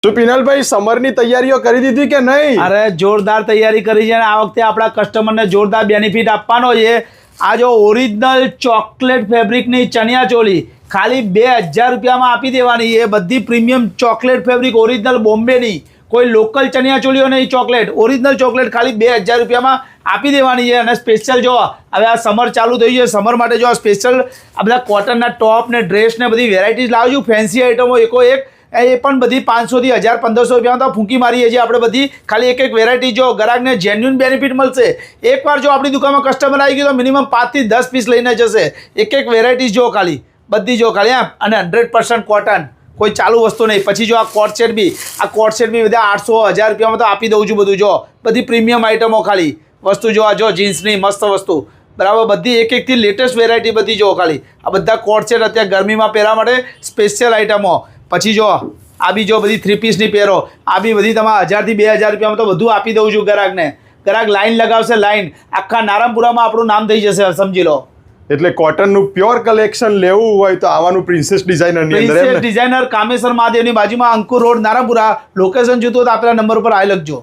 તો પિનલભાઈ સમરની તૈયારીઓ કરી દીધી કે નહીં? અરે જોરદાર તૈયારી કરી છે અને આ વખતે આપણા કસ્ટમરને જોરદાર બેનિફિટ આપવાનો છે। આ જો ઓરિજિનલ ચોકલેટ ફેબ્રિકની ચણિયા ચોલી ખાલી 2000 રૂપિયામાં આપી દેવાની। એ બધી પ્રીમિયમ ચોકલેટ ફેબ્રિક ઓરિજિનલ બોમ્બેની, કોઈ લોકલ ચણિયા ચોલીઓ નહીં, ચોકલેટ ઓરિજિનલ ચોકલેટ ખાલી 2000 રૂપિયામાં આપી દેવાની છે। અને સ્પેશિયલ જો હવે આ સમર ચાલુ થઈ છે, સમર માટે જો સ્પેશિયલ આ બધા કોટનના ટોપ ને ડ્રેસ ને બધી વેરાયટીઝ લાવજો, ફેન્સી આઇટમો એકો એક, એ પણ બધી 500 થી 1000-1500 રૂપિયામાં તો ફૂંકી મારીએ છીએ આપણે બધી। ખાલી એક વેરાયટી જો ગ્રાહકને જેન્યુઇન બેનિફિટ મળશે। એકવાર જો આપણી દુકાનમાં કસ્ટમર આવી ગયો તો મિનિમમ 5 થી 10 પીસ લઈને જશે। એક વેરાયટી જો ખાલી બધી જો ખાલી અને 100% કોટન, કોઈ ચાલુ વસ્તુ નહીં। પછી જો આ કોટ સેટ બી બધા 800-1000 રૂપિયામાં તો આપી દઉં છું બધું। જો બધી પ્રીમિયમ આઇટમો ખાલી વસ્તુ જો આ જો જીન્સની મસ્ત વસ્તુ બરાબર, બધી એકથી લેટેસ્ટ વેરાયટી બધી જો ખાલી આ બધા કોટ સેટ અત્યારે ગરમીમાં પહેરવા માટે સ્પેશિયલ આઇટમો। પછી જો આ બી જો બધી 3 પીસની પહેરો, આ બી બધી તમારે 1000 થી 2000 રૂપિયામાં તો બધું આપી દઉં છું ગ્રાહકને। ગ્રાહક લાઈન લગાવશે, લાઈન આખા નારાયણપુરામાં આપણું નામ થઈ જશે, સમજી લો। એટલે કોટનનું પ્યોર કલેક્શન લેવું હોય તો આવવાનું પ્રિન્સેસ ડિઝાઇનરની અંદર। પ્રિન્સેસ ડિઝાઇનર કામેશ્વર મહાદેવની બાજુમાં અંકુર રોડ નારાયણપુરા। લોકેશન જોતું તો આપણા નંબર ઉપર આવી લખજો।